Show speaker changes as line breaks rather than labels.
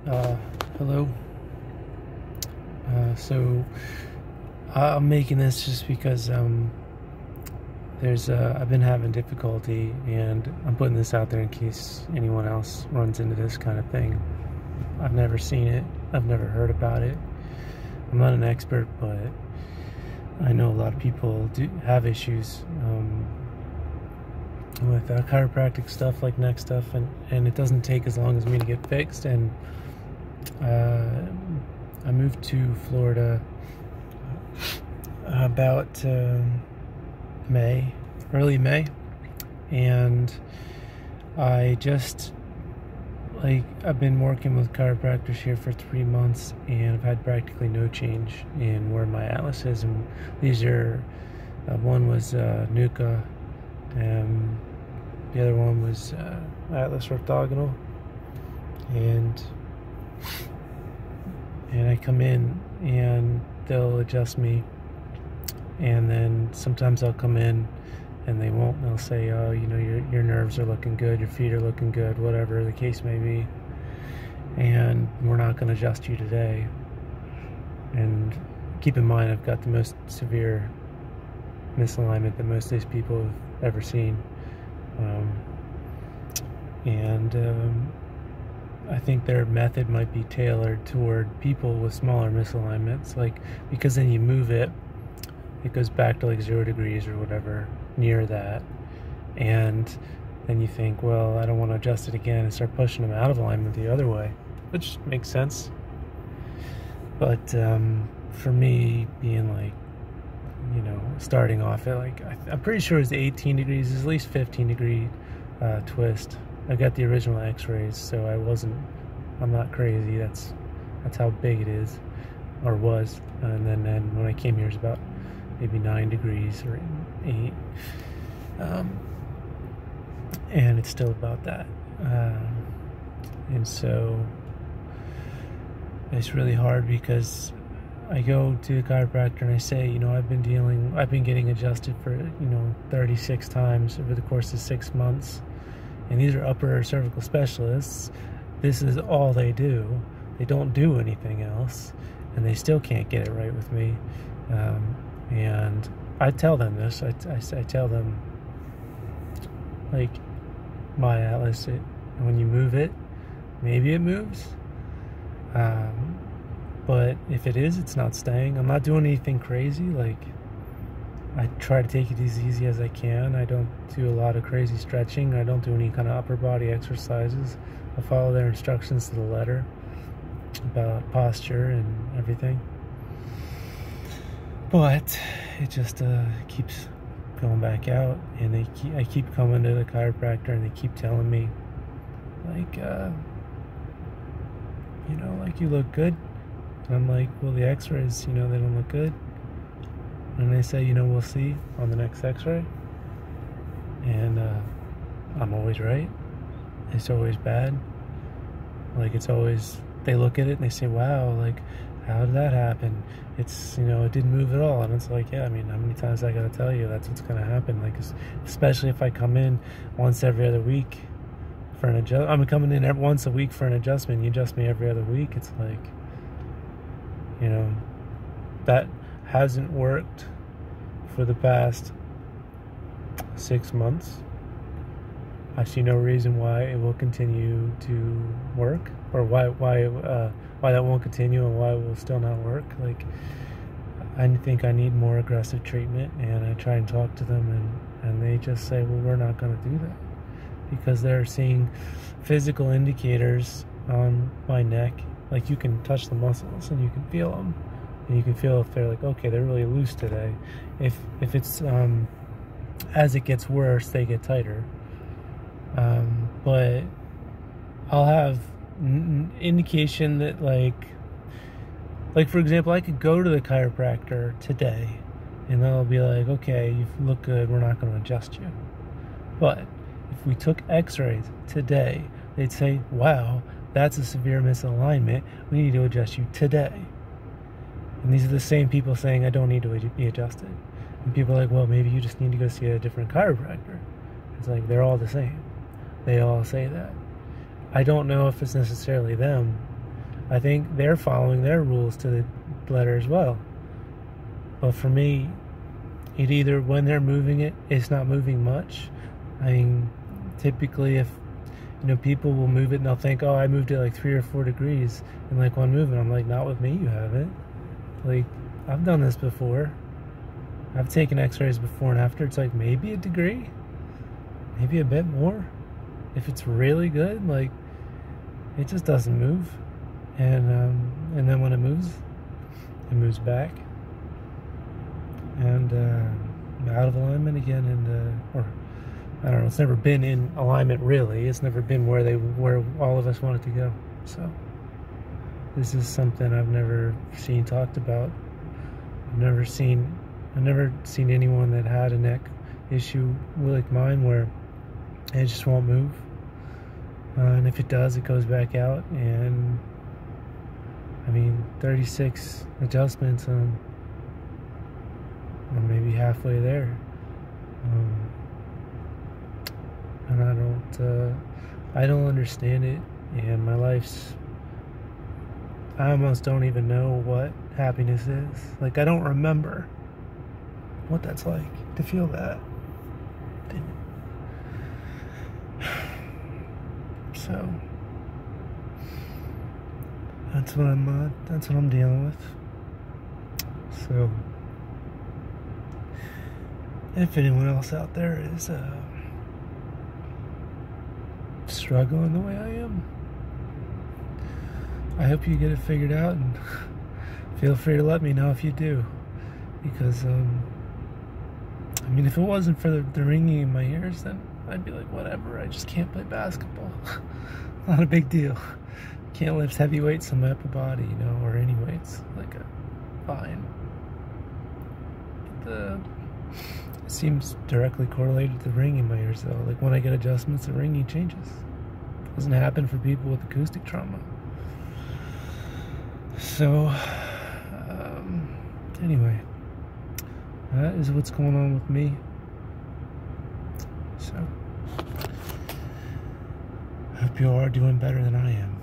Hello. So I'm making this just because I've been having difficulty, and I'm putting this out there in case anyone else runs into this kind of thing. I've never seen it. I've never heard about it. I'm not an expert, but I know a lot of people do have issues with chiropractic stuff, like neck stuff, and it doesn't take as long as me to get fixed. And I moved to Florida about early May, and I've been working with chiropractors here for 3 months, and I've had practically no change in where my atlas is. And these are, one was Nuka, and the other one was atlas orthogonal, and I come in and they'll adjust me, and then sometimes I'll come in and they won't. They'll say, oh, you know, your nerves are looking good, your feet are looking good, whatever the case may be, and we're not going to adjust you today. And keep in mind, I've got the most severe misalignment that most of these people have ever seen, I think their method might be tailored toward people with smaller misalignments, like, because then you move it goes back to like 0 degrees or whatever, near that, and then you think, well, I don't want to adjust it again, and start pushing them out of alignment the other way, which makes sense. But for me, being like, you know, starting off at like, I'm pretty sure it's 18 degrees, it's at least 15 degree twist. I got the original x-rays, so I'm not crazy. That's how big it is, or was. And then when I came here, it's about maybe 9 degrees or 8, and it's still about that. And so it's really hard, because I go to the chiropractor and I say, you know, I've been getting adjusted for, 36 times over the course of 6 months, and these are upper cervical specialists. This is all they do. They don't do anything else, and they still can't get it right with me. And I tell them this. I tell them, like, my atlas, when you move it, maybe it moves. But if it is, it's not staying. I'm not doing anything crazy. Like, I try to take it as easy as I can. I don't do a lot of crazy stretching. I don't do any kind of upper body exercises. I follow their instructions to the letter about posture and everything. But it just keeps going back out, and I keep coming to the chiropractor, and they keep telling me, like, like, you look good. And I'm like, well, the x-rays, they don't look good. And they say, we'll see on the next x-ray. And I'm always right. It's always bad. Like, it's always, they look at it and they say, wow, like, how did that happen? It's, it didn't move at all. And it's like, yeah, I mean, how many times I gotta tell you that's what's gonna happen? Like, especially if I come in once every other week for an adjustment. I'm coming in once a week for an adjustment. You adjust me every other week. It's like, that hasn't worked for the past 6 months. I see no reason why it will continue to work, or why that won't continue, and why it will still not work. Like, I think I need more aggressive treatment, and I try and talk to them, and they just say, well, we're not going to do that, because they're seeing physical indicators on my neck. Like, you can touch the muscles and you can feel them, and you can feel if they're like, okay, they're really loose today. If it's as it gets worse, they get tighter. But I'll have indication that, like for example, I could go to the chiropractor today, and they'll be like, okay, you look good, we're not going to adjust you. But if we took x-rays today, they'd say, wow, that's a severe misalignment, we need to adjust you today. And these are the same people saying I don't need to be adjusted. And people are like, well, maybe you just need to go see a different chiropractor. It's like, they're all the same. They all say that. I don't know if it's necessarily them. I think they're following their rules to the letter as well. But for me, it either, when they're moving it, it's not moving much. I mean, typically if, people will move it and they'll think, oh, I moved it like 3 or 4 degrees in like one movement. I'm like, not with me, you haven't. Like, I've done this before. I've taken x-rays before and after. It's like maybe a degree, maybe a bit more. If it's really good, like, it just doesn't move. And then when it moves back. And out of alignment again, and or I don't know, it's never been in alignment really. It's never been where all of us want it to go. So this is something I've never seen talked about. I've never seen anyone that had a neck issue like mine where it just won't move. And if it does, it goes back out. And I mean, 36 adjustments, I'm maybe halfway there. And I don't understand it, and my life's, I almost don't even know what happiness is. Like, I don't remember what that's like to feel that. So that's what I'm dealing with. So if anyone else out there is struggling the way I am, I hope you get it figured out, and feel free to let me know if you do, because I mean, if it wasn't for the ringing in my ears, then I'd be like, whatever, I just can't play basketball. Not a big deal. Can't lift heavy weights on my upper body, or any weights, like fine. It seems directly correlated to the ringing in my ears, though. Like, when I get adjustments, the ringing changes. Doesn't happen for people with acoustic trauma. So, anyway, that is what's going on with me. So, hope you are doing better than I am.